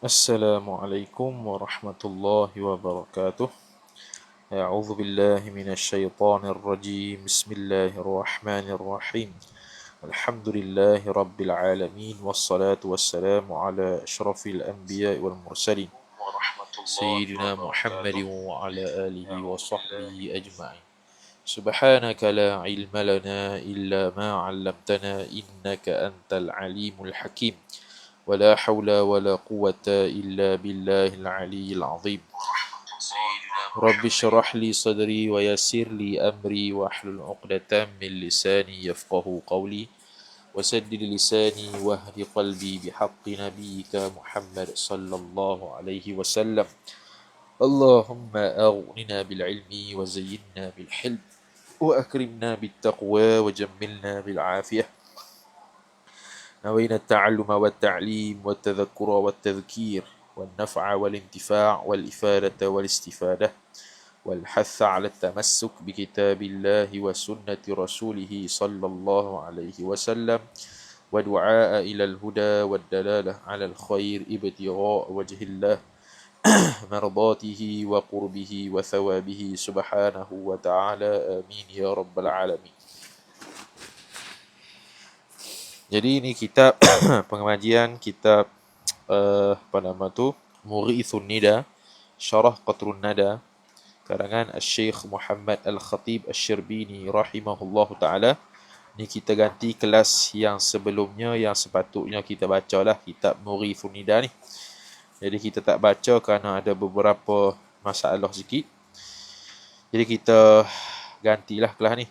Assalamualaikum warahmatullahi wabarakatuh. A'udzu billahi minasyaitonir rajim. Bismillahirrahmanirrahim. Alhamdulillahi rabbil alamin wassalatu wassalamu ala asyrafil anbiya'i wal mursalin sayyidina Muhammadin wa ala alihi wa sahbihi ajma'in. Subhanaka la ilma lana illa ma 'allamtana innaka antal alimul hakim. ولا حول ولا قوة إلا بالله العلي العظيم. رب اشرح لي صدري ويسر لي أمري واحلل عقدة من لساني يفقه قولي وسدد لساني واهد قلبي بحق نبيك محمد صلى الله عليه وسلم. اللهم أغننا بالعلم وزينا بالحلم وأكرمنا بالتقوى وجملنا بالعافية. نوينا التعلم والتعليم والتذكر والتذكير والنفع والانتفاع والإفادة والاستفادة والحث على التمسك بكتاب الله وسنة رسوله صلى الله عليه وسلم ودعاء إلى الهدى والدلالة على الخير ابتغاء وجه الله مرضاته وقربه وثوابه سبحانه وتعالى آمين يا رب العالمين. Jadi ini kitab pengajian kitab apa nama tu Mughithun Nida Syarah Qatrun Nada karangan Al-Syekh Muhammad Al-Khatib Asy-Syirbini rahimahullahu taala. Ni kita ganti kelas yang sebelumnya yang sepatutnya kita bacalah kitab Mughithun Nida ni. Jadi kita tak baca kerana ada beberapa masalah sikit. Jadi kita gantilah kelas ni.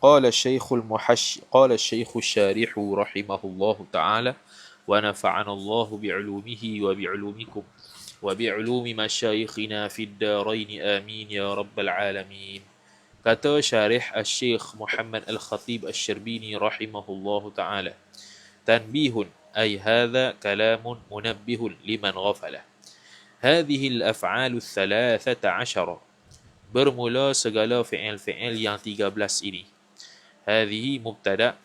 قال الشيخ الشارح رحمه الله تعالى ونفعنا الله بعلومه وبعلومكم وبعلوم مشايخنا في الدارين آمين يا رب العالمين. Kata syarih Al-Syekh Muhammad Al-Khatib Asy-Syirbini rahimahullahu ta'ala. Tanbihun ay hadha kalamun munabbihun liman ghafala. Hadhihi al-af'alu thalathata ashara. Bermula segala fi'il-fi'il yang 13 ini. هذه مبتدأ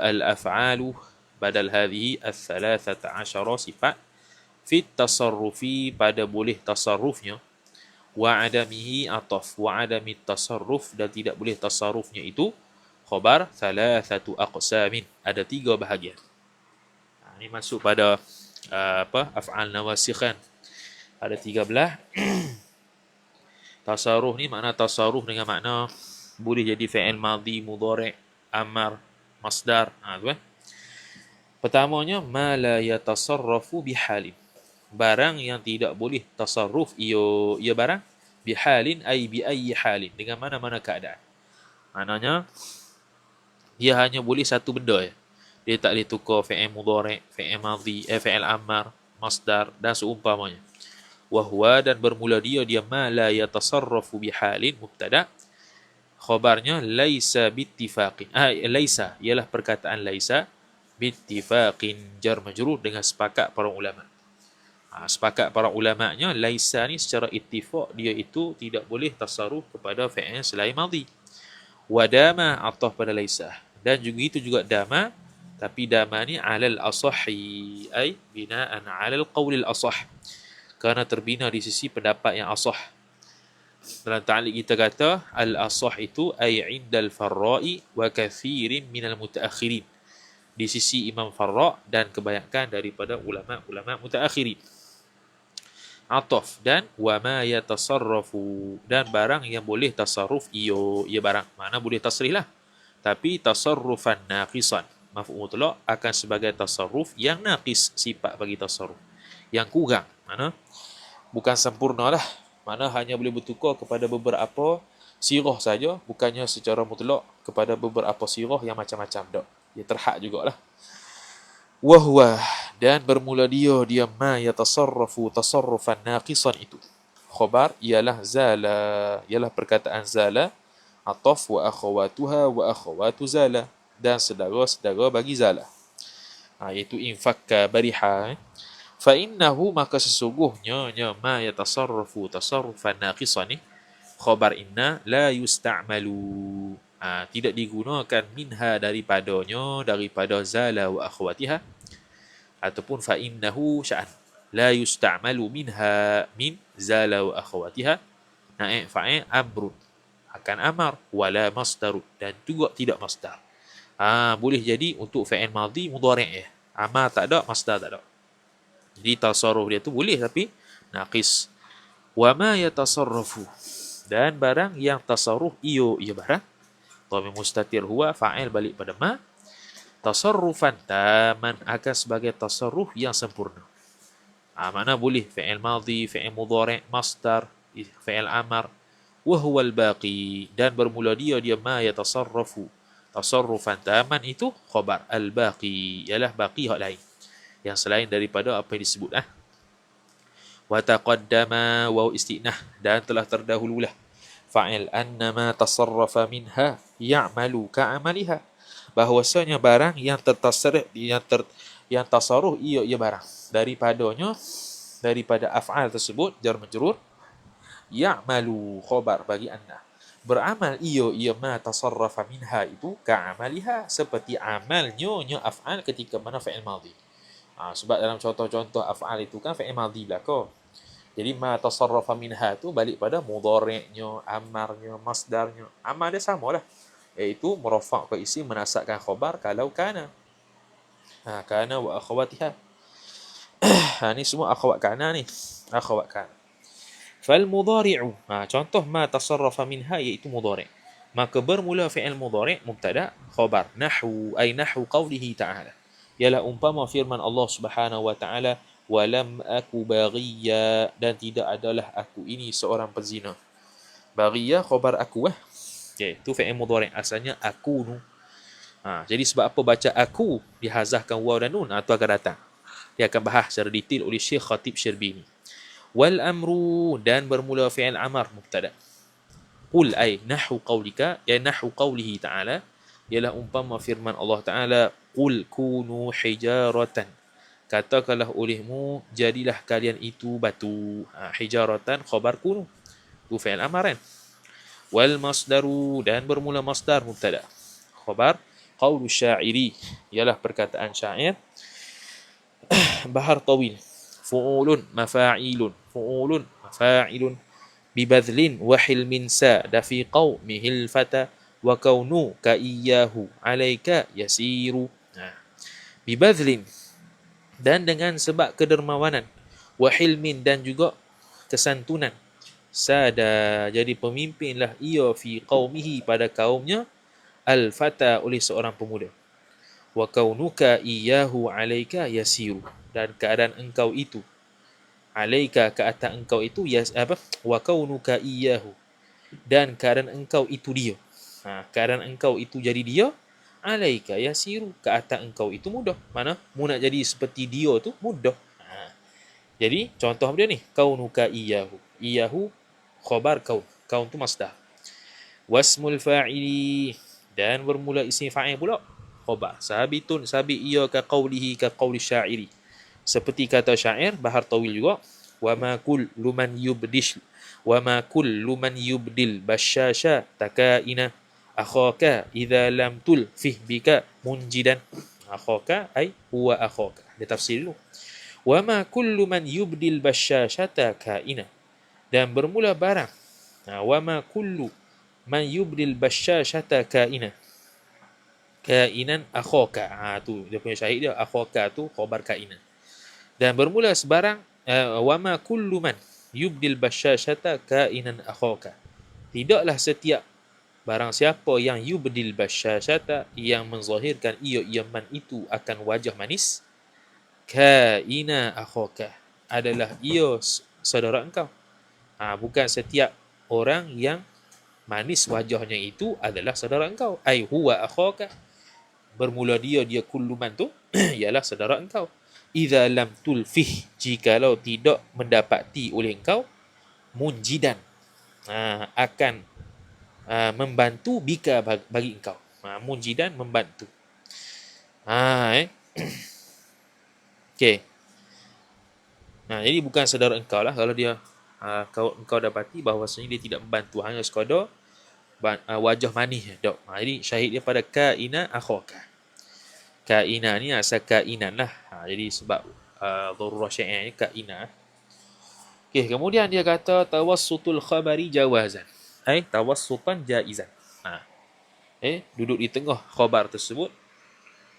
الأفعال بدل هذه الثلاثة عشر صفات في التصرف pada boleh tasarrufnya وعدمه عطف وعدم التصرف dan tidak boleh tasarrufnya itu khabar ثلاثة أقسام ada 3 bahagian. Ini masuk pada af'al nawasikh kan. Ada 13. Tasarruf ni makna tasarruf dengan makna boleh jadi fi'il madhi, mudhari', amar, masdar. Tu kan. Pertamanya ma la yatasarrafu bihalin. Barang yang tidak boleh tasarruf ia barang bihalin ay bi ayyi halin, dengan mana-mana keadaan. Maknanya dia hanya boleh satu benda ya. Dia tak boleh tukar fi'il mudhari', fi'il madhi, fi'il amar, masdar dan seumpamanya. Wahwa dan bermula dia ma la yatasarrafu bihalin mubtada'. Khabarnya laisa bittifaqin. Laisa ialah perkataan laisa bittifaqin jar majrur dengan sepakat para ulama. Sepakat para ulama'nya laisa ni secara ittifaq dia itu tidak boleh tasarruf kepada fi'il selain madhi. Wa dama ataf pada laisa. Dan juga itu juga dama, tapi dama ni alal asahhi ay binaan alal qaulil asah. Kerana terbina di sisi pendapat yang asah. Dalam ta'liq kita kata al-asah itu ay indal farra'i wa kathirin minal mutaakhirin. Di sisi Imam Farra' dan kebanyakan daripada ulama-ulama mutaakhirin. Ataf dan wa ma yatasarrafu dan barang yang boleh tasarruf ia barang. Mana boleh tasrih lah. Tapi tasarrufan naqisan. Maf'ul mutlaq akan sebagai tasarruf yang naqis, sifat bagi tasarruf. Yang kurang. Mana bukan sempurna lah. Mana hanya boleh bertukar kepada beberapa sirah saja, bukannya secara mutlak kepada beberapa sirah yang macam-macam dak. Dia terhad jugalah. Wahwa dan bermula dia ma yatasarrafu tasarrufan naqisan itu. Khabar ialah zala, ialah perkataan zala, ataf wa akhawatuha wa akhawatu zala dan saudara-saudara bagi zala. Iaitu infakka bariha. Fa innahu maka sesungguhnya ma yatasarrafu tasarrufan naqisan ni khabar inna la yusta'malu Tidak digunakan minha daripada zala wa akhwatiha, ataupun fa innahu sya'an la yusta'malu minha min zala wa akhwatiha, naib fa'il amrun akan amar, wala masdar dan juga tidak masdar. Boleh jadi untuk fa'il madhi mudhari' ya. Amar tak ada, masdar tak ada. Jadi tasarruf dia tu boleh tapi naqis. Wa ma yatasarrafu, dan barang yang tasarruf ia barang. Dhamir mustatir huwa fa'il balik pada ma. Tasarrufan taman akan sebagai tasarruf yang sempurna. Mana boleh fa'il madhi, fa'il mudhari', masdar, fa'il amar. Wa huwa al-baqi, dan bermula dia ma yatasarrafu. Tasarrufan taman itu khabar. Al-baqi ialah baqi hak lain, yang selain daripada apa yang disebut. Wa taqaddama waw istinah, dan telah terdahululah fa'il annama tasarrafa minha ya'malu ka'amaliha, bahwasanya barang yang tertasarruf yang tasarruf ia barang daripada af'al tersebut jar majrur, ya'malu khabar bagi anna, beramal ia ma tasarrafa minha itu ka'amaliha, seperti amalnya af'al ketika mana fa'il madhi. Sebab dalam contoh-contoh af'al itu kan fa'il madhi belaka. Jadi ma tasarrafa minha tu balik pada mudhari'nya, amarnya, masdarnya. Amal dia samalah, iaitu murafa' ke isim menasabkan khabar kalau kana. Kana wa akhawatiha. Ni semua akhawat kana ni. Akhawat kana. Fal mudhari'u. Contoh ma tasarrafa minha iaitu mudhari'. Maka bermula fi'il mudhari' mubtada khabar. Nahwu ay nahwu qawlihi ta'ala. Ialah umpama firman Allah Subhanahu wa ta'ala, walam aku baghiya, dan tidak adalah aku ini seorang pezina. Baghiya khabar aku itu fi'il mudhari', asalnya akunu. Jadi sebab apa baca aku dihazahkan waw dan nun, itu akan datang. Dia akan bahas secara detail oleh Syekh Khatib Syirbini. Wal amru, dan bermula fi'il amar mubtada. Qul ay nahwu qawlika, ya nahwu qawlihi ta'ala, ialah umpama firman Allah Ta'ala, qul kunu hijaratan, katakanlah olehmu jadilah kalian itu batu. Hijaratan khabar kunu, itu fi'il amar kan. Wal masdaru, dan bermula masdar mubtada khabar. Qaulu syairi, ialah perkataan syair. Bahar tawil, fu'ulun mafa'ilun, fu'ulun mafa'ilun, bibadlin wa hilmin sa'da fi qawmihil fata, wa kaunuka iyyahu alaika yasiru. Bibadlin, dan dengan sebab kedermawanan, wa hilmin, dan juga kesantunan, sada, jadi pemimpinlah ia fi qaumihi, pada kaumnya, al-fata, oleh seorang pemuda. Wa kaunuka iyyahu alaika yasiru, dan keadaan engkau itu, alaika, ke atas engkau itu, wa kaunuka iyyahu, dan keadaan engkau itu dia. Keadaan engkau itu jadi dia, alaika yasiru, ke atas engkau itu mudah. Mana mu nak jadi seperti dia tu mudah. Jadi contoh dia ni, kaunuka iyyahu, iyyahu khabar kaun, kaun tu masdar. Wasmul fa'ili, dan bermula isim fa'il pula khabar. Sabitun, sabit ia ka qawlihi, ka qawli syairi, seperti kata syair. Bahar tawil juga. Wa ma kullu man yubdil basyasha takaina akhaka idza lam tulfih bika munjidan. Akhaka ay huwa akhaka. Dia tafsir dulu. Wa ma kullu man yubdil basyashata kaina, dan bermula barang. Wa ma kullu man yubdil basyashata kaina, kainan akhaka. Tu dia punya syahid dia, akhaka tu khabar kaina. Dan bermula sebarang, wa ma kullu man yubdil basyashata kainan akhaka, tidaklah setiap barang siapa yang yubdil basyashata, yang menzahirkan ia man itu akan wajah manis, kaina akhaka, adalah ia saudara engkau. Bukan setiap orang yang manis wajahnya itu adalah saudara engkau. Ai huwa akhaka, bermula dia kullu man tu ialah saudara engkau. Idza lam tulfih, jikalau tidak mendapati oleh engkau, munjidan, akan membantu, bika, bagi engkau. Munjidan, membantu. Okey. Jadi bukan saudara engkau lah kalau dia engkau dapati bahawasanya dia tidak membantu, hanya sekadar wajah manis dok. Jadi syahid dia pada kaina akhaka. Kaina ni asal kainan lah. Jadi sebab darurah syair ni kaina. Okey, kemudian dia kata tawassutul khabari jawazan. Tawassutan jaizan. Duduk di tengah khabar tersebut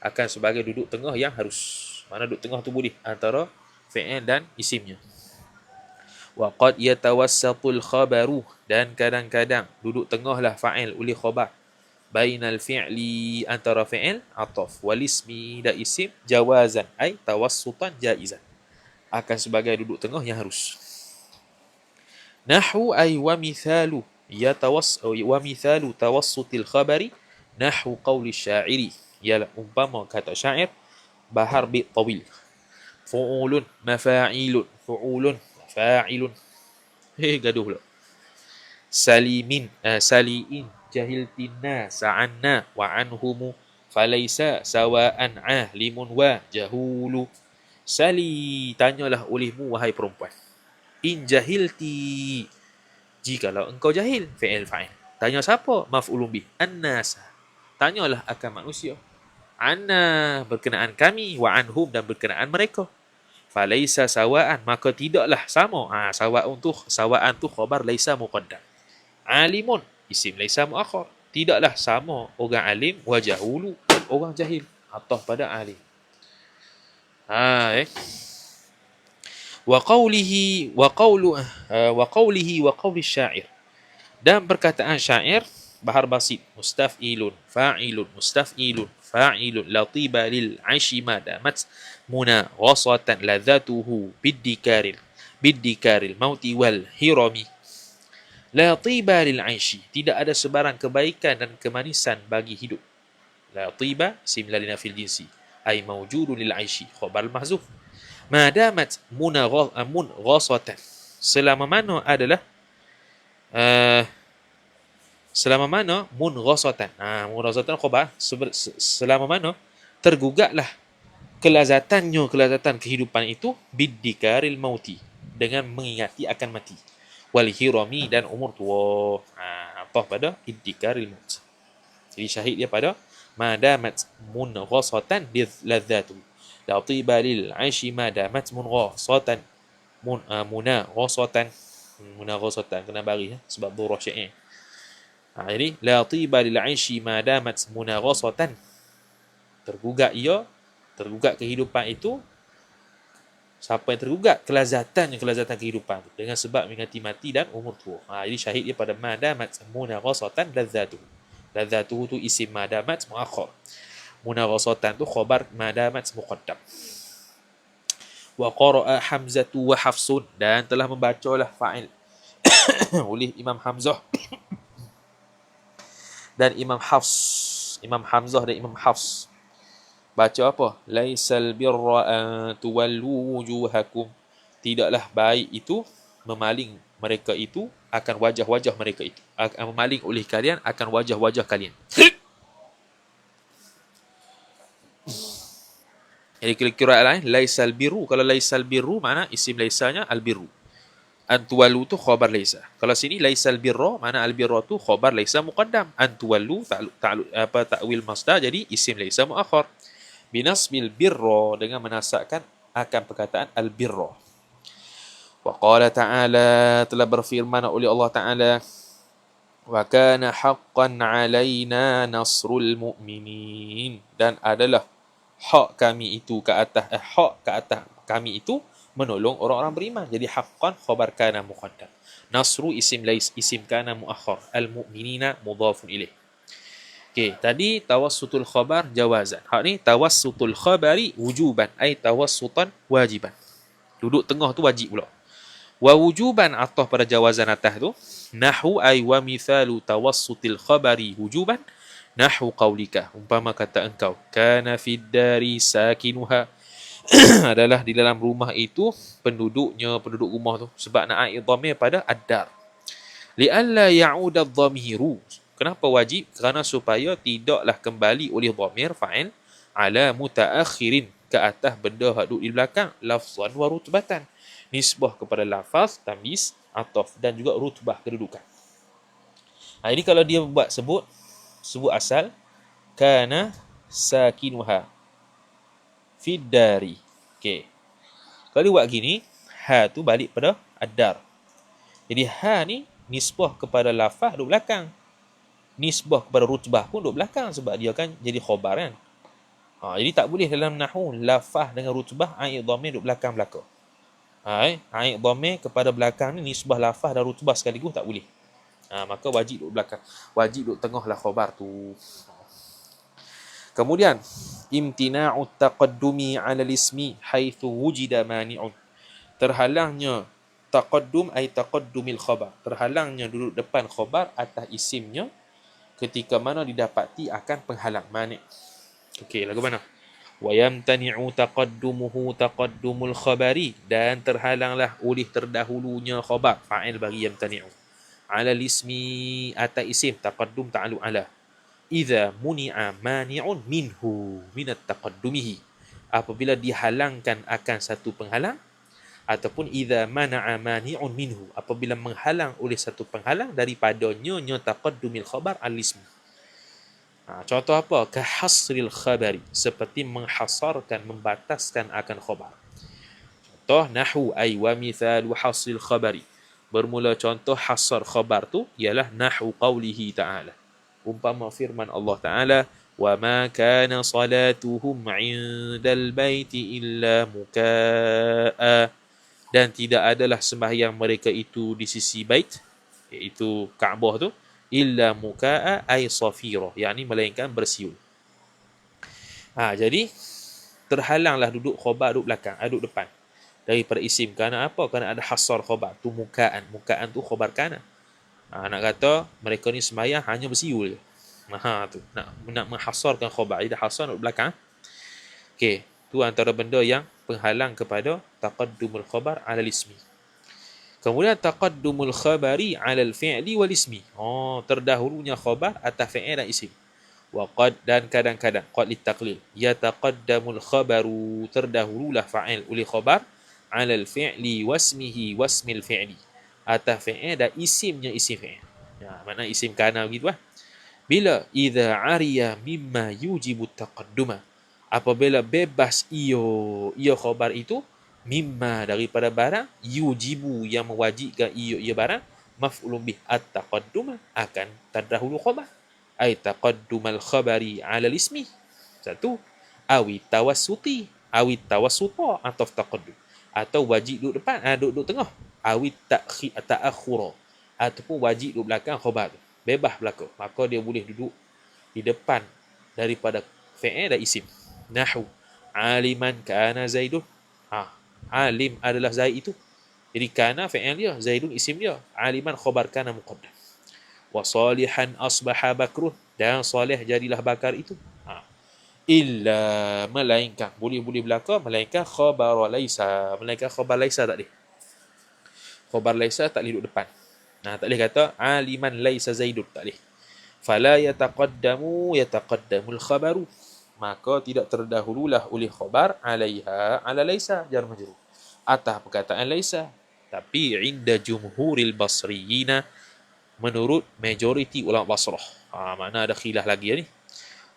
akan sebagai duduk tengah yang harus. Mana duduk tengah tu boleh antara fi'il dan isimnya. Wa qad yatawassatul khabaru, dan kadang-kadang duduk tengahlah fa'il oleh khabar. Bainal fi'li, antara fi'il ataf wal ismi dan isim jawazan tawassutan jaizan. Akan sebagai duduk tengah yang harus. Nahwu wa mithalu wa mithalu tawassutil khabari nahwu qawli syairi, ialah umpama kata syair bahar bi tawil. Fu'ulun mafa'ilun, fu'ulun mafa'ilun. Gaduh pula. Salimin saliin jahiltinna sa'anna wa anhumu falaysa sawa'an ahlimun wa jahulu. Sali, tanyalah olehmu wahai perempuan. In jahilti, jikalau engkau jahil, fi'il fa'il. Tanya siapa? Maf'ulun bih. An-nasa, tanyalah akan manusia. Anna, berkenaan kami, wa anhum, dan berkenaan mereka. Falaysa sawa'an, maka tidaklah sama. Sawa'an tu khabar laisa muqaddam. Alimun, isim laisa muakhar. Tidaklah sama orang alim wa jahulu, orang jahil. Atau pada alim. Wa qawlihi wa qawli syair, dan perkataan syair bahar basit. Mustaf'ilun fa'ilun mustaf'ilun fa'ilun latiba lil 'aishi madamat muna ghasatan ladzatuhu biddikaril mauti wal hirami. Latiba lil 'aishi, tidak ada sebarang kebaikan dan kemanisan bagi hidup. Latiba sim lalina fil jinsi ay mawjudun lil 'aishi khabar mahzuf. Madamat mun ghasatan, selama mana adalah selama mana mun ghasatan. Mun ghasatan khabar, selama mana tergugatlah kelazatan kehidupan itu biddikaril mauti, dengan mengingati akan mati, wal hirami, dan umur tua. Apa pada iddikaril maut. Jadi syahid dia pada madamat mun ghasatan biladzatu la tiba lil 'aishi madamat mun ghasatan muna ghasatan kena bari sebab durah syair. Jadi la tiba lil 'aishi madamat muna ghasatan, tergugat kehidupan itu. Siapa yang tergugat kelazatan kehidupan itu dengan sebab mengingati mati dan umur tua. Jadi syahid dia pada madamat muna ghasatan ladzatuhu tu isim madamat muakhar. Munaghasatan tu khabar madamat muqaddam. Wa qara'a Hamzatu wa Hafsun, dan telah membacalah fa'il oleh Imam Hamzah dan Imam Hafs. Imam Hamzah dan Imam Hafs baca apa? Laisal birra an tuwallu wujuhakum, tidaklah baik itu memaling mereka itu akan wajah-wajah mereka itu, akan memaling oleh kalian akan wajah-wajah kalian. Jadi kira-kira lain laisal birru, kalau laisal birru mana isim laisanya al-birru. Antuwalu tu khabar laisa. Kalau sini laisal birra, mana al-birra tu khabar laisa muqaddam. Antuwalu ta'wil masdar, jadi isim laisa muakhar. Binasbil birra, dengan menasakkan akan perkataan al-birra. Wa qala ta'ala, telah berfirman oleh Allah Ta'ala, wa kana haqqan 'alaina nasrul mu'minin, dan adalah hak kami itu ke atas kami itu menolong orang-orang beriman. Jadi haqqan khabar kana muqaddam, nasru isim kana muakhar, al-mu'minina mudhafun ilaih. Okey, tadi tawassutul khabar jawazan. Hak ni tawassutul khabari wujuban, tawassutan wajiban. Duduk tengah tu wajib pula. Wa wujuban atah pada jawazan atas tu. Nahwu wa mithalu tawassutil khabari wujuban nahwu qaulika, umpama kata engkau, kana fid dari sakinuha, adalah di dalam rumah itu penduduk rumah tu. Sebab nak aid dhamir pada ad-dar. Li'alla ya'uda ad-dhamiru, kenapa wajib? Kerana supaya tidaklah kembali oleh dhamir fa'il ala mutaakhirin, ke atas benda hak duduk di belakang, lafzan wa rutbatan, nisbah kepada lafaz, tamyiz, ataf, dan juga rutbah kedudukan. Jadi kalau dia buat sebut asal, kana sakinuha fid dari. Okey. Kalau dia buat gini, ha tu balik pada ad-dar. Jadi ha ni nisbah kepada lafaz duduk belakang. Nisbah kepada rutbah pun duduk belakang sebab dia kan jadi khabar kan. Jadi tak boleh dalam nahwu lafaz dengan rutbah aid dhamir duduk belakang-belakang. Aid dhamir kepada belakang ni nisbah lafaz dan rutbah sekaligus tak boleh. Maka wajib duduk belakang. Wajib duduk tengah lah khabar tu. Kemudian imtina'u taqaddumi 'ala al-ismi haitsu wujida mani'un. Terhalangnya taqaddum ay taqaddumil khabar. Terhalangnya duduk depan khabar atas isimnya ketika mana didapati akan penghalang mani'. Okey, lagu mana? Wa yamtani'u taqaddumuhu taqaddumul khabari, dan terhalanglah oleh terdahulunya khabar, fa'il bagi yamtani'u. 'Ala al-ismi atas isim, taqaddum ta'alluq 'ala. Idza muni'a mani'un minhu minat taqaddumihi, apabila dihalangkan akan satu penghalang, ataupun idza mana'a mani'un minhu, apabila menghalang oleh satu penghalang daripadanya nya taqaddumil khabar al-ismi. Contoh apa? Kahasril khabari, seperti menghasarkan, membataskan akan khabar. Contoh nahwu ay wa mithalu hasril khabari, bermula contoh hasar khabar tu ialah nahwu qawlihi ta'ala, umpama firman Allah Ta'ala, wa ma kana salatuhum 'indal baiti illa mukaa, dan tidak adalah sembahyang mereka itu di sisi bait, iaitu Kaabah tu, illa mukaa ay safira, yakni melainkan bersiul. Jadi terhalanglah duduk khabar duduk belakang, duduk depan daripada isim. Kerana apa? Kerana ada hasar khabar tu mukaan. Mukaan tu khabar kana. Nak kata mereka ni sembahyang hanya bersiul je. Tu nak menghasarkan khabar. Jadi hasar duduk belakang. Okey, tu antara benda yang penghalang kepada taqaddumul khabar 'ala al-ismi. Kemudian taqaddumul khabari 'ala al-fi'li wal ismi. Terdahulunya khabar atas fi'il dan isim. Wa qad, dan kadang-kadang qad litaqlil, yataqaddamul khabaru, terdahululah fa'il oleh khabar 'ala al-fi'li wasmihi wasmil fi'li, atas fi'il dan isimnya isim fi'il. Makna isim kana begitu lah. Bila idza ariya mimma yujibu taqadduma, apabila bebas ia khabar itu, mimma daripada barang, yujibu yang mewajibkan ia barang, maf'ulun bih at-taqadduma akan terdahulu khabar, ay taqaddumal khabari 'ala al-ismi. Satu, awi tawassuti, awi tawassuta atau taqaddum, atau wajib duduk depan, duduk tengah, awi ta'akhura, ataupun wajib duduk belakang khabar tu. Bebas belakang, maka dia boleh duduk di depan daripada fi'il dan isim. Nahwu aliman kana zaidun, alim adalah zaid itu. Jadi kana fi'il dia, zaidun isim dia, aliman khabar kana muqaddam. Wa salihan asbaha bakrun, dan salih jadilah bakar itu. Illa, melainkan, boleh belakang, melainkan khabar laisa, melainkan khabar laisa tak boleh. Khabar laisa tak boleh duduk depan. Tak boleh kata aliman laisa zaidun, tak boleh. Fala yataqaddamul khabaru, maka tidak terdahululah oleh khabar 'alaiha 'ala laisa jar majrur, atas perkataan laisa. Tapi inda jumhuril basriyina, menurut majoriti ulama Basrah. Mana ada khilaf lagi ni.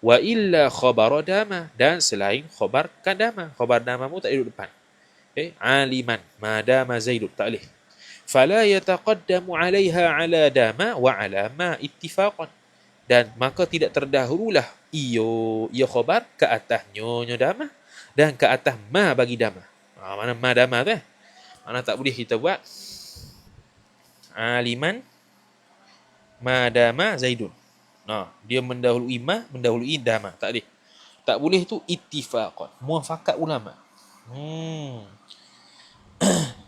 Wa illa khabar dama, dan selain khabar kadama, khabar dama mu tak duduk depan. Aliman madama zaidun, tak boleh. Fala yataqaddamu 'alaiha 'ala dama wa 'ala ma ittifaqan, dan maka tidak terdahululah ia khabar ke atas nyonya dama dan ke atas ma bagi dama. Mana ma dama tu mana tak boleh kita buat aliman madama zaidun. Dia mendahului ma, mendahului dama, tak boleh. Tak boleh tu ittifaqan, muafakat ulama.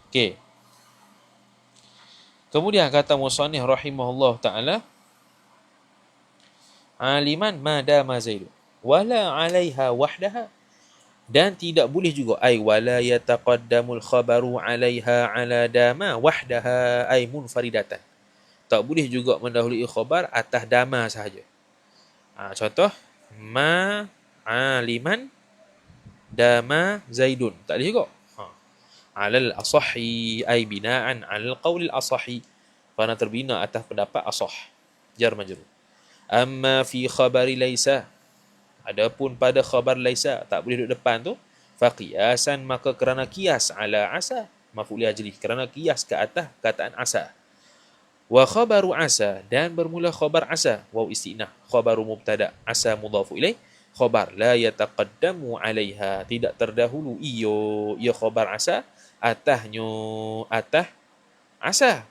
Okey. Kemudian kata musannif rahimahullah ta'ala, aliman madama zaidun wala 'alaiha wahdaha, dan tidak boleh juga ay wala yataqaddamul khabaru 'alaiha 'ala dama wahdaha ay munfaridatan, tak boleh juga mendahului khabar atas dama sahaja. Contoh ma aliman dama zaidun, tak boleh juga. Alal asahi ay bina'an alal qawlil asahi, kerana terbina atas pendapat asah. jar majrur. Amma fi khabari laisa, adapun pada khabar laisa tak boleh duduk depan tu, faqiyasan maka kerana qiyas ala asa, maf'ul ajli, kerana qiyas ke atas kataan asa. Wa khabaru asa, dan bermula khabar asa, waw istinah, khabaru mubtada, asa mudhafu ilaih, khabar la yataqaddamu alaiha, tidak terdahulu ia khabar asa atahnya atah asa.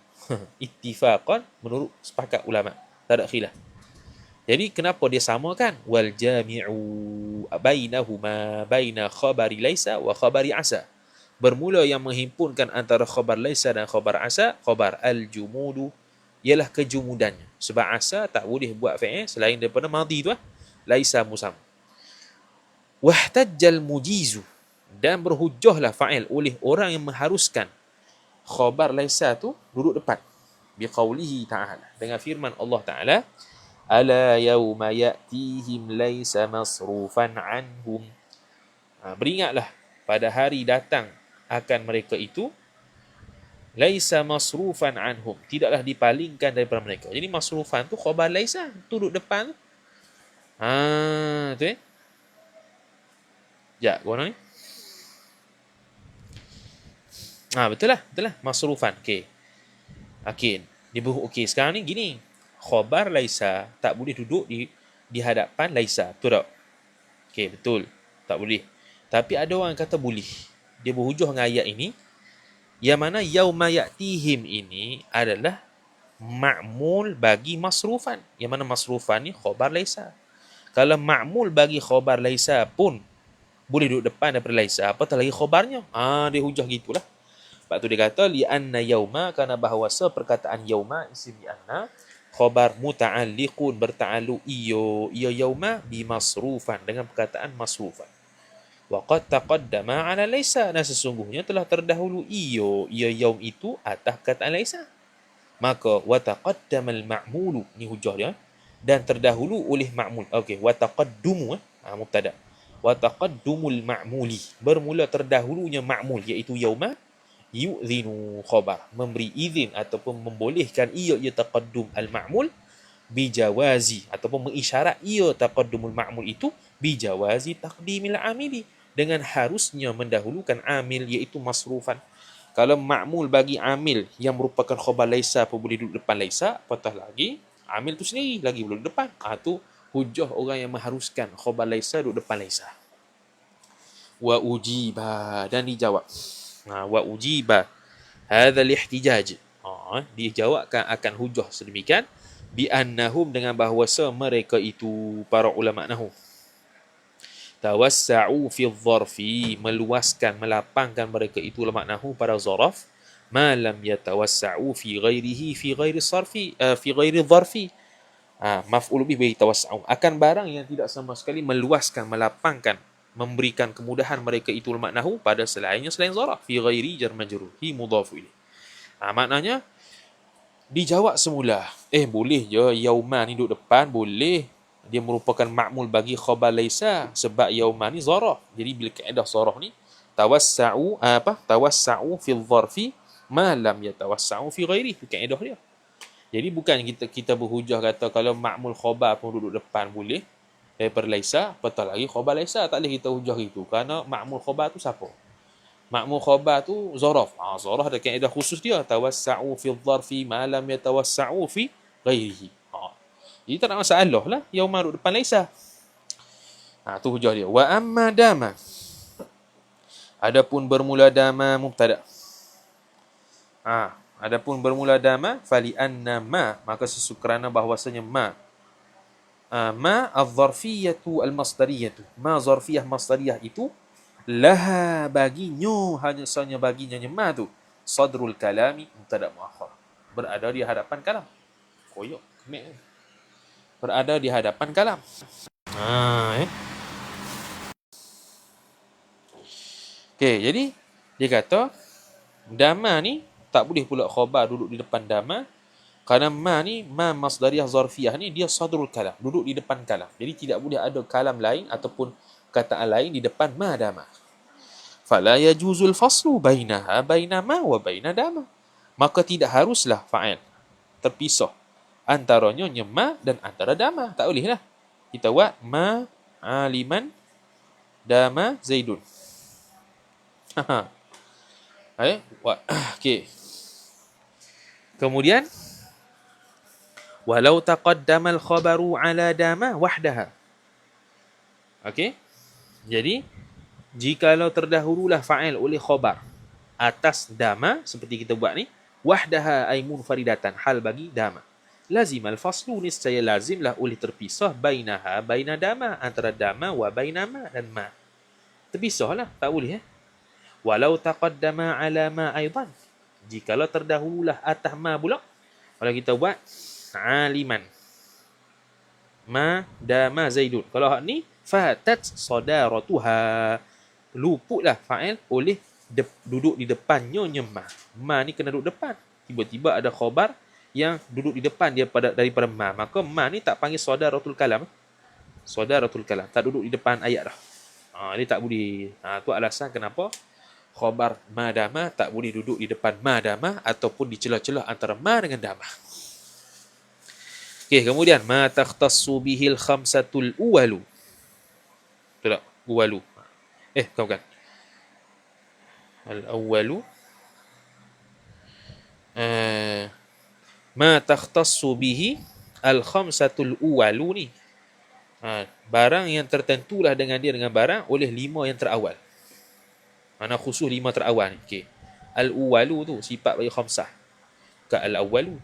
Ittifaqan, menurut sepakat ulama, tak ada khilaf. Jadi kenapa dia samakan? Wal jami'u bainahuma baina khabari laisa wa khabari asa. Bermula yang menghimpunkan antara khabar laisa dan khabar asa, khabar al-jumudu, ialah kejumudannya. Sebab asa tak boleh buat fi'il selain daripada madhi tu lah. Laisa musam. Wahtajjal mujizu, dan berhujjahlah fa'il oleh orang yang mengharuskan khabar laisa tu duduk depan. Biqaulihi ta'ala, dengan firman Allah Ta'ala, ala yawma ya'tihim laysa masrufan anhum. Beringatlah pada hari datang akan mereka itu, laysa masrufan anhum, tidaklah dipalingkan daripada mereka. Jadi masrufan tu khabar laysa, duduk depan. Tu ya, gua ni. Betul lah. Masrufan. Okey. Okey, sekarang ni gini. Khabar laisa tak boleh duduk di hadapan laisa. Betul tak? Okey, betul. Tak boleh. Tapi ada orang kata boleh. Dia berhujah dengan ayat ini. Yang mana yauma ya'tihim ini adalah ma'mul bagi masrufan. Yang mana masrufan ni khabar laisa. Kalau ma'mul bagi khabar laisa pun boleh duduk depan daripada laisa, apatah lagi khabarnya. Dia hujah gitulah. Sebab tu dia kata li'anna yauma, kerana bahawasa perkataan yauma isim li'anna khabar muta'alliqun, berta'alluq ia yauma bimasrufan, dengan perkataan masrufan. Wa qad taqaddama ala laisa, dan sesungguhnya telah terdahulu ia yaum itu atas perkataan laisa. Maka wa taqaddamal ma'mulu, ni hujah dia, dan terdahulu oleh ma'mul. Okey, wa taqaddumu mubtada. Wa taqaddumul ma'muli, bermula terdahulunya ma'mul iaitu yauma, yu'dhinu khabar, memberi izin ataupun membolehkan ia taqaddum al-ma'mul bijawazi, ataupun mengisyarat ia taqaddumul ma'mul itu bijawazi taqdimil amili, dengan harusnya mendahulukan amil iaitu masrufan. Kalau ma'mul bagi amil yang merupakan khabar laisa pun boleh duduk depan laisa, apatah lagi amil tu sendiri lagi boleh duduk depan. Tu hujah orang yang mengharuskan khabar laisa duduk depan laisa. Wa ujiba, dan dijawab. Wa ujiba hadha al-ihtijaj, dijawabkan akan hujah sedemikian, bi annahum, dengan bahawasa mereka itu para ulama nahwu, tawassa'u fi dharfi, meluaskan, melapangkan mereka itu ulama nahwu pada zaraf, ma lam yatawassa'u fi ghairihi fi ghairi sarfi fi ghairi dharfi. Maf'ul bih bagi tawassa'u, akan barang yang tidak sama sekali meluaskan, melapangkan, memberikan kemudahan mereka itu ulama nahwu pada selainnya selain zaraf, fi ghairi jar majrur hi mudhaf ilaih. Maknanya dijawab semula, boleh je yauma ni duduk depan, boleh, dia merupakan ma'mul bagi khabar laisa sebab yauma ni zaraf. Jadi bila kaedah zaraf ni tawassa'u fi dharfi ma lam yatawassa'u fi ghairi, itu kaedah dia. Jadi bukan kita berhujah kata kalau ma'mul khabar pun duduk depan boleh daripada laisa, apatah lagi khabar laisa, tak boleh kita hujah itu, kerana ma'mul khabar tu siapa? Ma'mul khabar tu zaraf. Zaraf ada kaedah khusus dia, tawassa'u fi dharfi ma lam yatawassa'u fi ghairihi. Jadi tak ada masalah lah yauma duduk depan laisa. Tu hujah dia. Wa amma dama, adapun bermula dama mubtada. Adapun bermula dama, fali anna ma, maka sesukrana bahwasanya ma az-zarfiyatu al-masdariyatu, ma zarfiyah masdariyah itu, laha baginya, hanya sahaja baginya ma tu, sadrul kalami mubtada muakhar, berada di hadapan kalam. Koyok kemek, berada di hadapan kalam. Okey, jadi dia kata dama ni tak boleh pula khabar duduk di depan dama, kerana ma ni, ma masdariyah zarfiyah ni, dia sadrul kalam, duduk di depan kalam. Jadi tidak boleh ada kalam lain ataupun kataan lain di depan ma dama. Fala yajuzul faslu bainaha baina ma wa baina dama, maka tidak haruslah fa'il terpisah Antaranya nyema dan antara dama. Tak boleh lah. Kita buat ma aliman dama zaidun. Okey. Kemudian walau taqaddama al-khabaru ala dama wahdaha. Okey. Jadi jikalau terdahululah fa'il oleh khabar atas dama seperti kita buat ni, wahdaha ay munfaridatan, hal bagi dama. Lazimal faslu, niscaya lazimlah oleh terpisah bainaha baina dama, antara dama wa bainama dan ma. Terpisahlah, tak boleh Walau taqaddama ala ma aidan, jikalau terdahululah atas ma pula. Kalau kita buat aliman ma dama zaidun, kalau hak ni fatat sadaratuha, luputlah fa'il oleh duduk di depannya nyema. Ma ni kena duduk depan. Tiba-tiba ada khabar yang duduk di depan dia daripada ma, maka ma ni tak panggil sadaratul kalam. Sadaratul kalam tak duduk di depan ayat dah. Dia tak boleh. Tu alasan kenapa khabar ma dama tak boleh duduk di depan ma dama ataupun di celah-celah antara ma dengan dama. Okey, kemudian ma takhtassu bihil khamsatul uwalu. Betul tak? Uwalu. Bukan. Al-awwalu ma takhtassu bihi al-khamsatul uwalu ni. Barang yang tertentulah dengan dia dengan barang oleh 5 yang terawal. Mana khusus 5 terawal ni. Okey. Al-uwalu tu sifat bagi khamsah. Ka al-awwalu.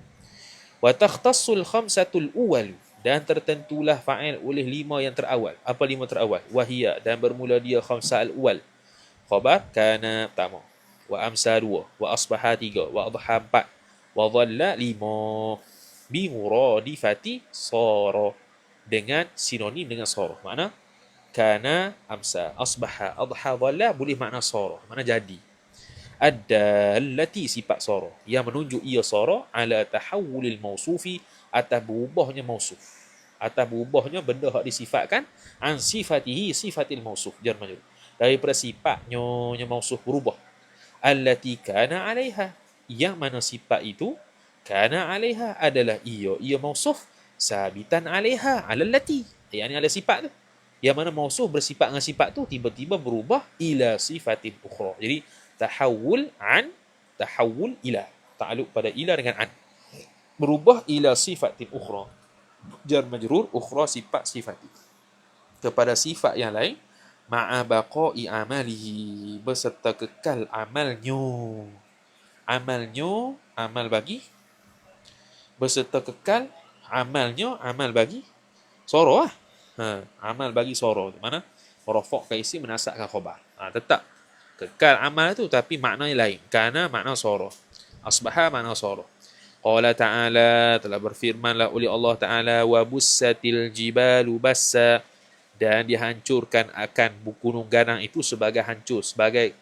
Wa takhtassul khamsatul uwalu, dan tertentulah fa'il oleh 5 yang terawal. Apa 5 terawal? Wahia, dan bermula dia khamsah al-uwal. Khabar kana pertama, wa amsa 2, wa asbaha 3, wa adha 4, wa dhalla 5, bi muradifati sara, dengan sinonim dengan sara. Makna kana, amsa, asbaha, adha, dhalla boleh makna sara, makna jadi. Ad-dallati sifat sara, yang menunjuk ia sara ala tahawulil mausufi, atas berubahnya mausuf, atas berubahnya benda hak disifatkan, an sifatihi sifatil mausuf, jar majrur, daripada sifatnya yang mausuf berubah. Allati kana alaiha, yang mana sifat itu kana alaiha adalah ia mausuf, sabitan alaiha alallati, yang ni ada sifat tu, yang mana mausuf bersifat dengan sifat tu tiba-tiba berubah ila sifatin ukhra. Jadi tahawul an, tahawul ila, ta'alluq pada ila dengan an, berubah ila sifatin ukhra, jar majrur ukhra sifat sifati, kepada sifat yang lain, ma'a baqa'i amalihi, beserta kekal amalnya. Amalnya, amal bagi, beserta kekal amalnya, amal bagi soro lah. Amal bagi soro, mana rafa' ke isim menasabkan khabar. Tetap kekal amal tu tapi maknanya lain. Kana makna soro, asbaha makna soro. Qala ta'ala, telah berfirmanlah oleh Allah Ta'ala, wa bussatil jibalu bassa, dan dihancurkan akan gunung ganang itu sebagai hancur, sebagai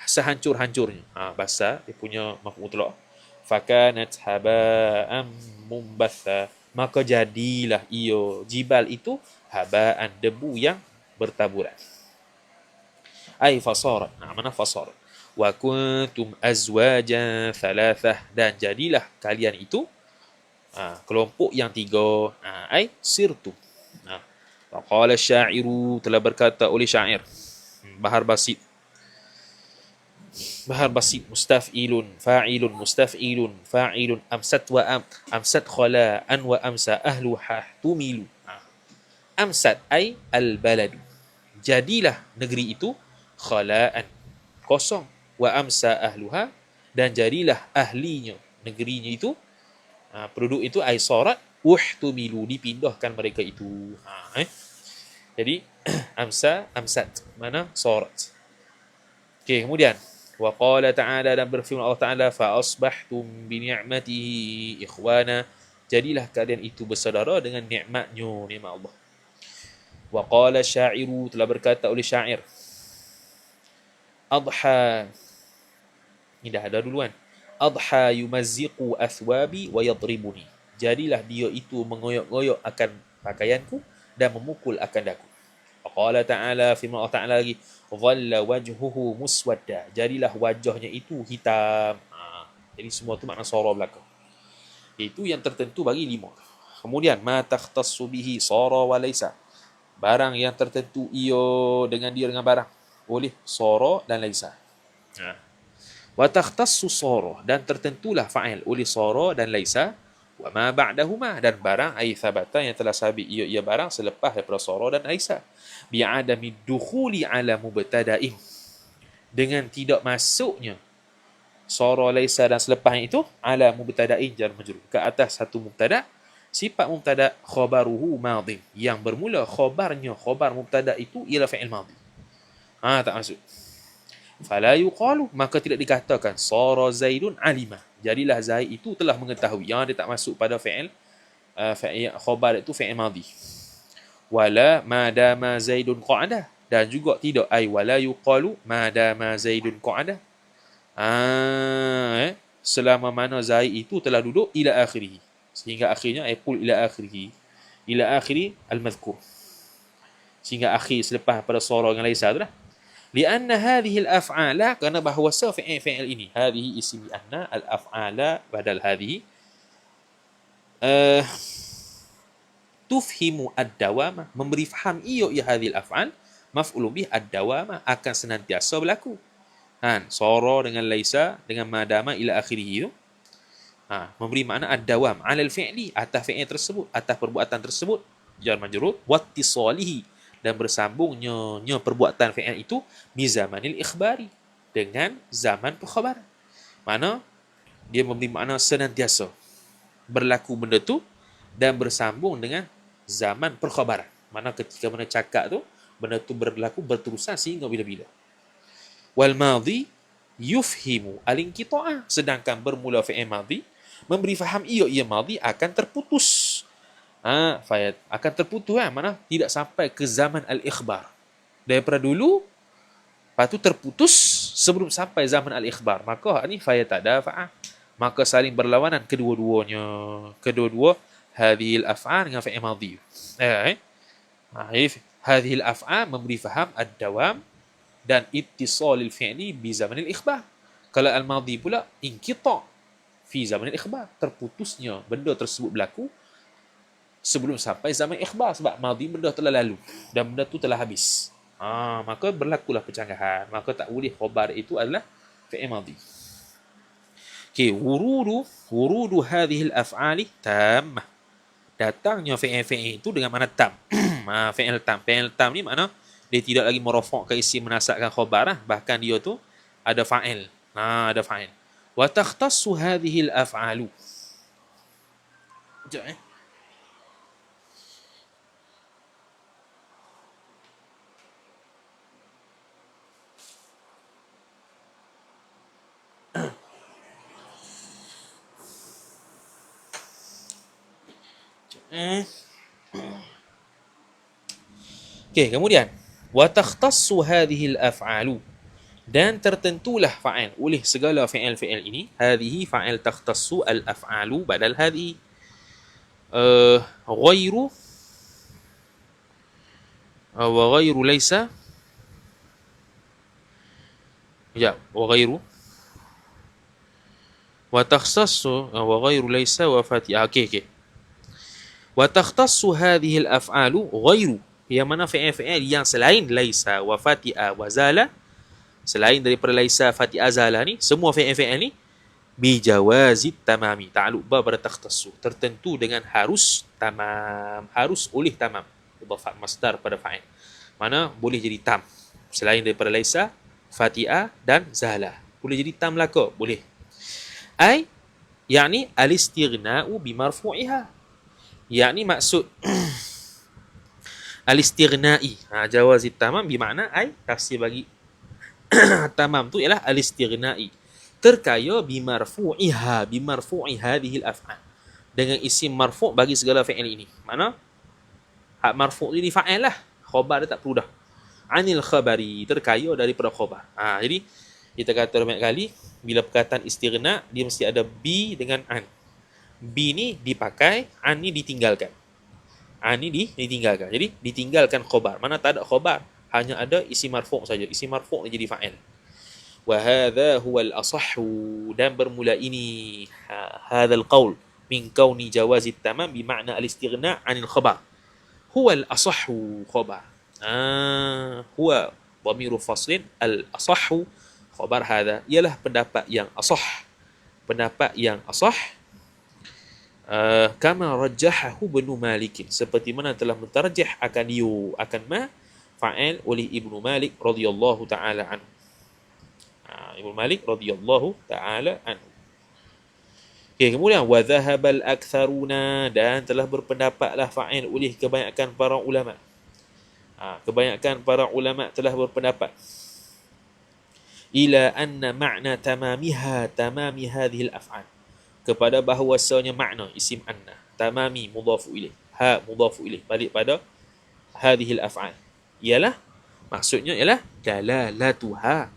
sehancur-hancurnya. Basa dia punya maf'ul mutlaq. Fakanat haba'an mumbatha, maka jadilah ia jibal itu haba'an, debu yang bertaburan. Ai fasarat, mana fasarat. Wa kuntum azwajan thalathah, dan jadilah kalian itu kelompok yang 3. Ai sirtum. Faqala syairu, telah berkata oleh syair, Bahar Basit. Bahar Basit, mustaf'ilun, fa'ilun, mustaf'ilun, fa'ilun, amsat wa amsat khala an wa amsa ahlu tumilu. Amsat ay al-baladu, jadilah negeri itu, khala'an, kosong, wa amsa ahluha, dan jadilah ahlinya, negerinya itu, penduduk itu, ay sarat uhtumilu, dipindahkan mereka itu. Jadi amsa, amsat, mana sarat. Okey, kemudian wa qala ta'ala, dan berfirman Allah Ta'ala, fa asbahtum bi ni'matihi ikhwana, jadilah kalian itu bersaudara dengan nikmatnya, nikmat Allah. Wa qala syairu, telah berkata oleh syair, adha, ini dah ada duluan, adha yumazziqu athwabi wa yadribuni, jadilah dia itu mengoyak-ngoyak akan pakaianku dan memukul akan daku. Qala ta'ala, firman Allah Ta'ala lagi, dhalla wajhuhu muswadda, jadilah wajahnya itu hitam. Jadi semua tu makna sara belakang. Itu yang tertentu bagi 5. Kemudian ma takhtassu bihi sara wa laisa. Barang yang tertentu iyo dengan dia dengan barang. Boleh sara dan laisa. Wa takhtassu sara, dan tertentulah fa'il oleh sara dan laisa. Wa ma ba'dahuma, dan barang ai thabata yang telah sabit ia barang selepas daripada sara dan laisa. Bi'adami dukhuli ala mubtada'in, dengan tidak masuknya sara laisa dan selepasnya itu ala mubtada'in jar majrur, ke atas satu mubtada'. Sifat mubtada' khabaruhu madhi, yang bermula khabarnya khabar mubtada' itu ialah fi'il madhi. Tak masuk. Fala yuqalu, maka tidak dikatakan sara zaidun alima, jadilah Zaid itu telah mengetahui. Yang dia tak masuk pada fi'il khabar itu fi'il madhi. Wala madama zaidun qa'ada, dan juga tidak ai wala yuqalu madama zaidun qa'ada, selama mana Zaid itu telah duduk ila akhirih, sehingga akhirnya qul ila akhirih, ila akhiri al-madhkur, sehingga akhir selepas pada sara dengan laisa itulah. Lianna hadhihi al-af'ala, kerana bahawa fi'il ini, hadhihi isim anna, al-af'ala badal hadhihi, tufhimu ad-dawama, memberi faham ia hadhihi al-af'al, maf'ulun bih ad-dawama, akan senantiasa berlaku. Sara dengan laisa dengan madama ila akhirih itu memberi makna ad-dawam ala al-fi'li, atas fi'il tersebut, atas perbuatan tersebut, jar majrur, wattisalihi, dan bersambungnya perbuatan fi'il itu bi zamanil ikhbari, dengan zaman perkhabaran. Mana dia memberi makna senantiasa berlaku benda tu dan bersambung dengan zaman perkhabaran. Mana ketika mana cakap tu benda tu berlaku berterusan sehingga bila-bila. Wal madhi yufhimu al-inqita'a, sedangkan bermula fi'il madhi memberi faham ia madhi akan terputus. Akan terputus mana tidak sampai ke zaman al-ikhbar. Daripada dulu, lepas tu terputus sebelum sampai zaman al-ikhbar. Maka ni fayatadafa'a, maka saling berlawanan kedua-duanya. Kedua-dua hadhil af'al dengan fi'il madhi. Hadhil af'al memberi faham ad-dawam dan ittisalil fi'li bi zamanil ikhbar. Kalau al-madhi pula inqita' fi zamanil ikhbar, terputusnya benda tersebut berlaku sebelum sampai zaman ikhbar, sebab madhi benda telah lalu dan benda tu telah habis. Maka berlakulah percanggahan, maka tak boleh khabar itu adalah fi'il madhi. Wurudu hadhihi al-af'ali tammah, datangnya fi'il itu dengan makna tam. Fi'il tam ni makna dia tidak lagi merafa' ke isim menasabkan khabar, bahkan dia tu ada fa'il. Ada fa'il. Wa takhtassu hadhihi al-af'alu. Kemudian wa takhtassu hadhihi al-af'alu, dan tertentulah fa'il oleh segala fi'il ini. Hadhihi fa'il takhtassu al-af'alu badal hadhihi. Ghairu wa ghairu laysa, wa ghairu wa takhtassu wa ghairu laysa wa fatiha. Wa takhtassu hadhihi al-af'alu ghairu, yang mana fi'il yang selain laisa wa fatiha wa zala, selain daripada laisa fatiha zala ni, semua fi'il ni bi jawazit tamami, ta'alluq ba pada takhtassu, tertentu dengan harus tamam, harus oleh tamam, idafah masdar pada fa'il, mana boleh jadi tam selain daripada laisa, fatiha dan zala, boleh jadi tam laka, boleh. Yani al-istighna'u bi marfu'iha, yakni maksud al-istighna'i, jawazit tamam bermakna tafsir bagi tamam tu ialah al-istighna'i, terkaya bimarfu'i hadhihi al-af'al, dengan isim marfu' bagi segala fi'il ini. Mana hak marfu' ni fa'il lah, khabar dia tak perlu dah. Anil khabari, terkaya daripada khabar. Jadi kita kata banyak kali bila perkataan istighna dia mesti ada bi dengan an. Bi ni dipakai, an ni ditinggalkan. Ni ditinggalkan. Jadi ditinggalkan khabar. Mana tak ada khabar, hanya ada isim marfu' saja. Isim marfu' ni jadi fa'il. Wa hadha huwa al-asahhu, dan bermula ini hadzal qaul, min kauni jawazit tamam bimakna al-istighna' 'anil khabar. Huwa al-asahhu khabar. Huwa dhamiru faslin al-asahhu khabar hadha ialah pendapat yang asah. Pendapat yang asah kama rajjahahu Ibnu Malik, seperti mana telah mentarjih akan akan ma fa'il oleh Ibnu Malik radhiyallahu taala anhu. Ibnu Malik radhiyallahu taala anhu. Okay, kemudian wa dhahabal aktsaruna, dan telah berpendapatlah fa'il oleh kebanyakan para ulama. Kebanyakan para ulama telah berpendapat ila anna ma'na tamami hadhihi al-af'al, kepada bahawasanya makna isim anna tamami mudhafu ilaih, mudhafu ilaih balik pada hadhihi al-af'al, ialah maksudnya ialah dalalatuha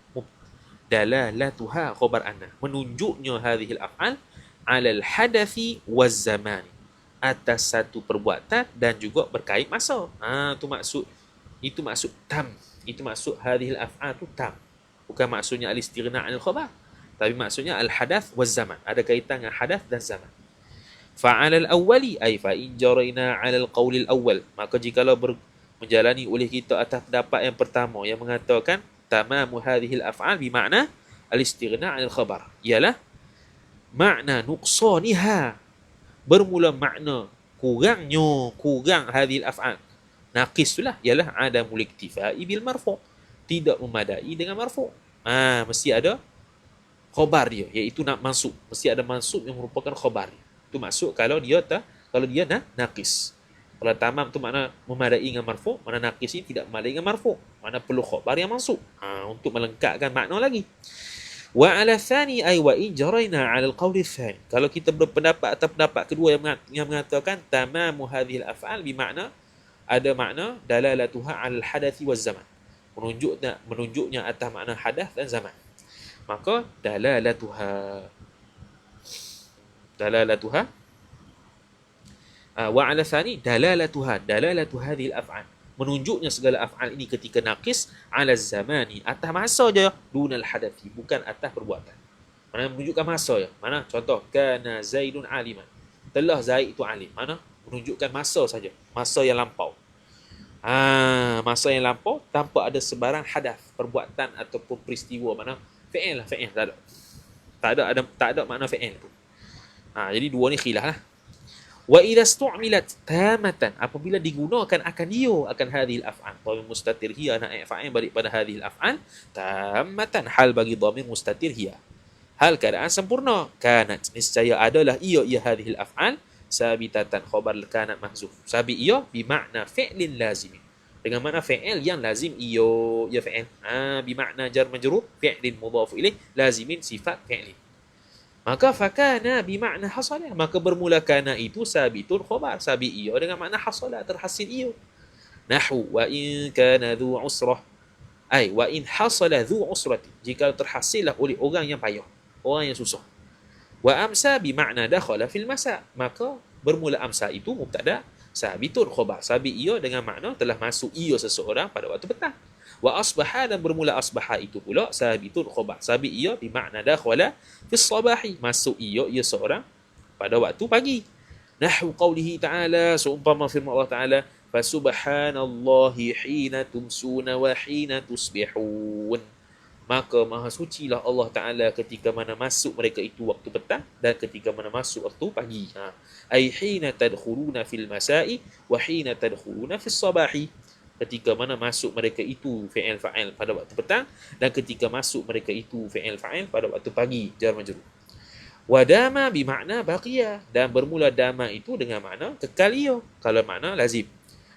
khabar anna, menunjuknya hadhihi al-af'al ala al-hadathi waz-zaman, atas satu perbuatan dan juga berkait masa. Itu maksud tam, itu maksud hadhihi al-af'al tu tam, bukan maksudnya al-istighna' 'anil khabar, tapi maksudnya al-hadath waz-zaman, ada kaitan dengan hadath dan zaman. Fa'ala al-awwali ay fa in jarayna 'ala al-qawl al-awwal, maka jikalau menjalani oleh kita atas pendapat yang pertama yang mengatakan tamamu hadhihi al-af'al bermakna al-istighna' 'anil khabar, ialah makna nuqsaniha, bermula makna kurang hadhihi al-af'al, naqis itulah ialah adamul iktifai bil marfu', tidak memadai dengan marfu'. Mesti ada khabar dia, iaitu nak mansub, mesti ada mansub yang merupakan khabar. Itu maksud kalau dia naqis. Kalau tamam tu makna memadai dengan marfu', mana naqis ini tidak memadai dengan marfu', mana perlu khabar yang mansub untuk melengkapkan makna lagi. Wa ala thani ay wa in jarayna ala al-qawl ats-tsani, kalau kita berpendapat atau pendapat kedua yang mengatakan tamamu hadhihi al-af'al bermakna ada makna dalalatuha 'ala al-hadathi waz-zaman, menunjuknya atas makna hadath dan zaman, maka dalalatuha wa 'ala thani dalalatu hadhihi al-af'al, menunjuknya segala af'al ini ketika naqis 'ala zamani, atas masa je, dunal hadathi, bukan atas perbuatan. Mana menunjukkan masa je. Mana contoh kana Zaidun aliman, telah Zaid itu alim, mana menunjukkan masa saja, masa yang lampau. Masa yang lampau tanpa ada sebarang hadath, perbuatan ataupun peristiwa, mana fi'il lah, fi'il tak ada makna fi'il pun. Jadi dua ni khilaf lah. Wa idza stu'milat tamatan, apabila digunakan akan hadhil af'al, dhamir mustatir hiya naib fa'il balik pada hadhil af'al, tamatan hal bagi dhamir mustatir hiya, hal keadaan sempurna, kanat niscaya adalah ia hadhil af'al sabitatan khabar kanat mahzuf, sabit ia bimakna fi'lin lazim, dengan makna fi'il yang lazim ia fi'il, bimakna jar majrur fi'lin mudhaf ilaih lazimin sifat fi'lin. Maka fakana bimakna hasala, maka bermula kana itu sabitun khabar, sabit ia dengan makna hasala, terhasil ia. Nahu wa in kana dhu usrah, ay wa in hasala dhu usrati, jika terhasillah oleh orang yang payah, orang yang susah. Wa amsa bimakna dakhala fil masa, maka bermula amsa itu mubtada sabitun khabar, sabit ia dengan makna telah masuk ia seseorang pada waktu petang. Wa asbaha, dan bermula asbaha itu pula sabitun khabar, sabit ia bimakna dakhala fi sabahi, masuk ia seorang pada waktu pagi. Nahwu qawlihi ta'ala, seumpama firman Allah Ta'ala, fasubhanallahi hina tumsuna wa hina tusbihun, maka maha sucilah Allah Ta'ala ketika mana masuk mereka itu waktu petang dan ketika mana masuk waktu pagi. Ay hina tadkhuluna fil masai wa hina tadkhuluna fis sabahi, ketika mana masuk mereka itu fi'il fa'il pada waktu petang dan ketika masuk mereka itu fi'il fa'il pada waktu pagi, jar majrur. Wa dama bimakna baqiya, dan bermula dama itu dengan makna kekal ia kalau makna lazim.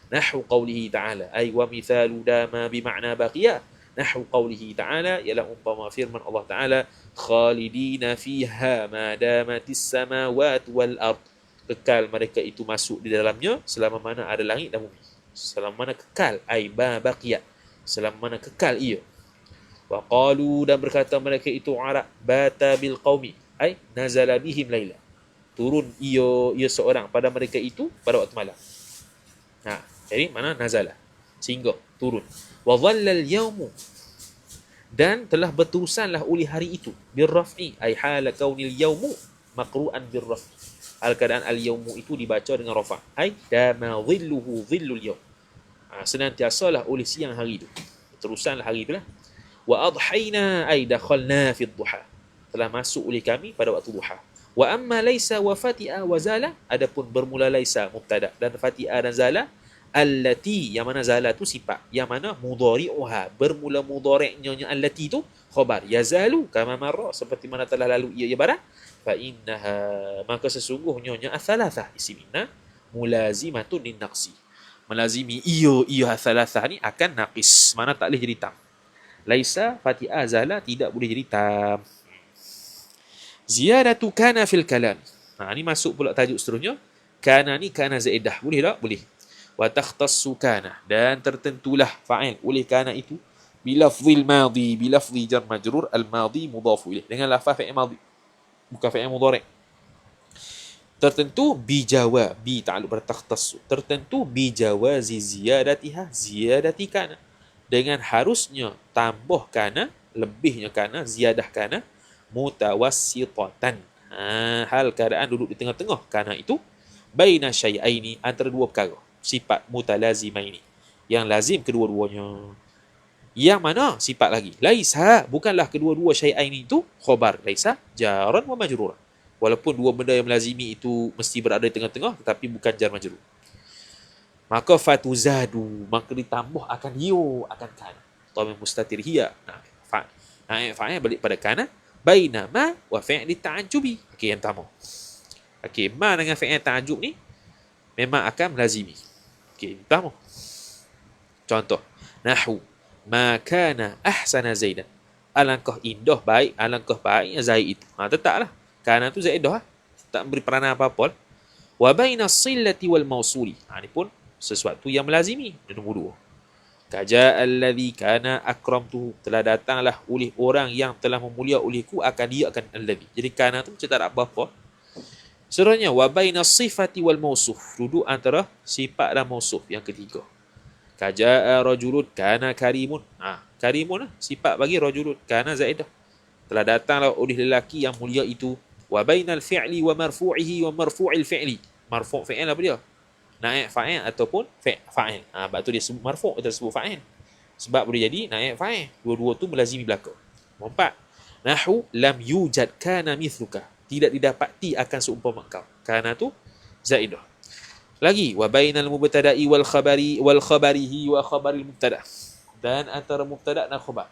Nahwu qawlihi ta'ala, ay wa mithalu dama bimakna baqiya, nahwu qawlihi ta'ala ialah umpama firman Allah Ta'ala, khalidina fiha ma damatis samawati wal ard, kekal mereka itu masuk di dalamnya selama mana ada langit dan bumi. Selama mana kekal, ay ba baqiyat, selama mana kekal ia. Wa qalu, dan berkata mereka itu Arab, bata bil qaumi, ay nazala bihim laila, turun ia seorang pada mereka itu pada waktu malam. Jadi mana nazala, sehingga turun. Wa dhallal yaumu, dan telah berterusanlah oleh hari itu, bir raf'i ay hala kaunil yaumu maqru'an bir raf'i, Hal keadaan al-yawmu itu dibaca dengan rafa. Ai dama dhilluhu dhillul yawm. Senantiasalah oleh siang hari itu. Terusanlah hari itulah. Wa adhayna ay dakhalna fi dhuha. Telah masuk oleh kami pada waktu duha. Wa amma laisa wa fati'a wa zala, adapun bermula laisa mubtada dan fati'a dan zala, allati, yang mana zala tu sifat, yang mana mudhari'uha, bermula mudhari'nya allati tu khabar, yazalu kama marra, seperti mana telah lalu ia ibarat, fa innaha, maka sesungguhnya athalathah isim inna mulazimatun lin naqsi, melazimi ia athalathah ni akan naqis, mana tak boleh jadi tam. Laisa fati'a zala tidak boleh jadi tam. Ziyadatu kana fil kalam. Ni masuk pula tajuk seterusnya. Kana ni kana zaidah. Boleh tak? Boleh. Wa takhtassu kana. Dan tertentulah fa'il oleh kana itu bilafzil madhi. Bilafzi jar majrur al-madhi mudhafu ilaih. Dengan lafaz fa'il madhi. Bukan fa'il mudhari'. Tertentu bijawa. Bi ta'alluq pada takhtassu. Tertentu bijawazi ziyadatiha. Ziyadati kana. Dengan harusnya tambah kana. Lebihnya kana. Ziyadah kana. Mutawassitatan. Hal keadaan duduk di tengah-tengah kana itu baina syai'aini, antara dua perkara, sifat mutalazimaini, yang lazim kedua-duanya. Yang mana sifat lagi? Laisa, bukanlah kedua-dua syai'aini itu khabar, laisa jaran wa majrur. Walaupun dua benda yang melazimi itu mesti berada di tengah-tengah, tetapi bukan jar majrur. Maka fatuzadu, maka ditambah akan yu, akan kana. Dhamir mustatir hiya. Fa'il balik pada kana. Baina ma wa fi'li ta'ajjubi. Okey, yang pertama. Okey, ma dengan fi'il ta'ajjub ni memang akan melazimi. Okey, pertama. Contoh, nahwu ma kana ahsana zaidan. Alangkah indah baik, alangkah baiknya Zaid itu. Tetaplah. Kana tu zaidah. Tak beri peranan apa-apa. Wa baina as-sillati wal mawsuli. Ni pun sesuatu yang melazimi. Nombor dua. Kaja alladhi kana akramtuhu, telah datanglah oleh orang yang telah memulia olehku, akan dia akan alladhi. Jadi kana tu macam tak ada apa-apa. Seterusnya wa baina sifati wal mausuf, duduk antara sifat dan mausuf yang ketiga. Kaja rajulun kana karimun. Karimun sifat bagi rajulun, kana zaidah. Telah datanglah oleh lelaki yang mulia itu. Wa bainal fi'li wa marfu'ihi wa marfu'il fi'li. Marfu' fi'il apa dia? Naib fa'il ataupun fa'il. Sebab tu dia sebut marfu', kita sebut fa'il. Sebab boleh jadi naib fa'il. Dua-dua tu melazimi belaka. Empat. Nahwu lam yujad kana mithluka. Tidak didapati akan seumpama kau. Kana tu zaidah. Lagi wa bainal mubtada'i wal khabarihi wa khabaril mubtada'. Dan antara mubtada' dan khabar.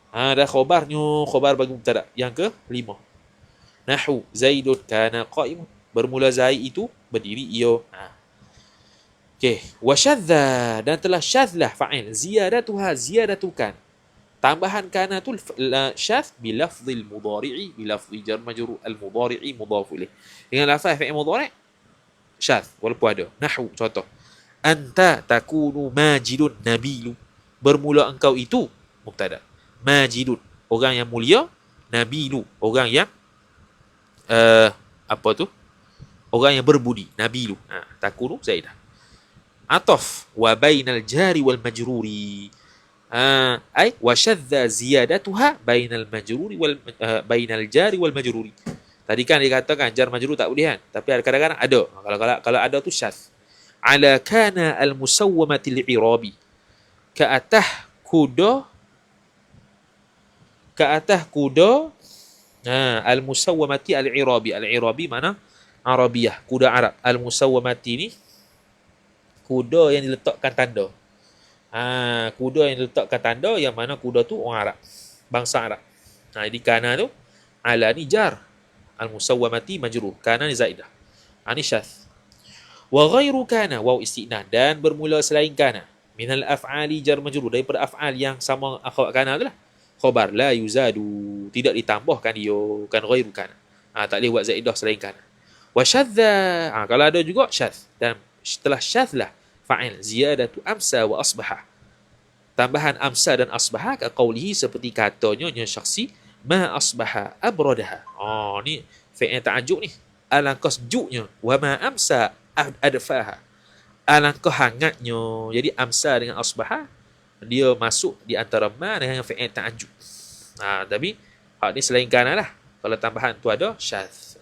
Dah khabarnya, khabar bagi mubtada'. Yang ke-5. Nahwu Zaidun kana qa'imun. Bermula Zaid itu berdiri ia. Okey, wa syadza, dan telah syadzlah fa'il, ziyadatuha ziyadatukan. Tambahan kana tu syadz bi lafzil mudhari'i, bi lafzi jar majrur al mudhari'i mudhaf ilaih. Dengan lafaz fi'il mudhari' syadz walaupun ada. Nahwu contoh. Anta takunu majidun nabilu. Bermula engkau itu mubtada. Majidun, orang yang mulia, nabilu, orang yang apa tu? Orang yang berbudi, nabilu. Takunu zaidah. Ataf wa bainal jari wal majruri. Ay wa syadza ziyadatuha bainal majruri wal bainal jari wal majruri. Tadi kan dia katakan jar majrur tak boleh kan, tapi kadang-kadang ada. Kalau ada tu syadz. Ala kana al musawwamati li irabi. Ke atas kuda al musawwamati al irabi. Al irabi mana Arabiyah, kuda Arab. Al musawwamati ni kuda yang diletakkan tanda. Kuda yang diletakkan tanda, yang mana kuda tu orang Arab, bangsa Arab. Jadi kana tu ala ni jar, al musawwamati majrur, kana ni zaidah. Ni syadz. Wa ghairu kana waw isti'nan, dan bermula selain kana, minal af'ali jar majrur, daripada af'al yang sama akhwat kana tu lah. Khabar la yuzadu, tidak ditambahkan dia, kan ghairu kana. Tak boleh buat zaidah selain kana. Wa syadza, kalau ada juga syadz, dan setelah syadz lah fa'il ziyadatu amsa wa asbaha. Tambahan amsa dan asbaha ka qaulihi, seperti katanya syakhsi ma asbaha abradaha. Ni fi'il ta'ajjub ni. Alangkah sejuknya, wa ma amsa adfaha. Alangkah hangatnya. Jadi amsa dengan asbaha dia masuk di antara ma dengan fi'il ta'ajjub. Tapi hak ni selain kana lah. Kalau tambahan tu ada syadz.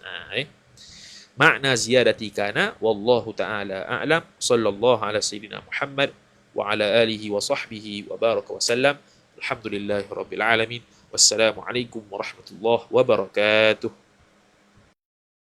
makna ziyadati kana wallahu ta'ala a'lam. Sallallahu ala sayyidina Muhammad wa ala alihi wa sahbihi wa baraka wa sallam. Alhamdulillahi rabbil alamin. Wassalamu alaikum warahmatullahi wabarakatuh.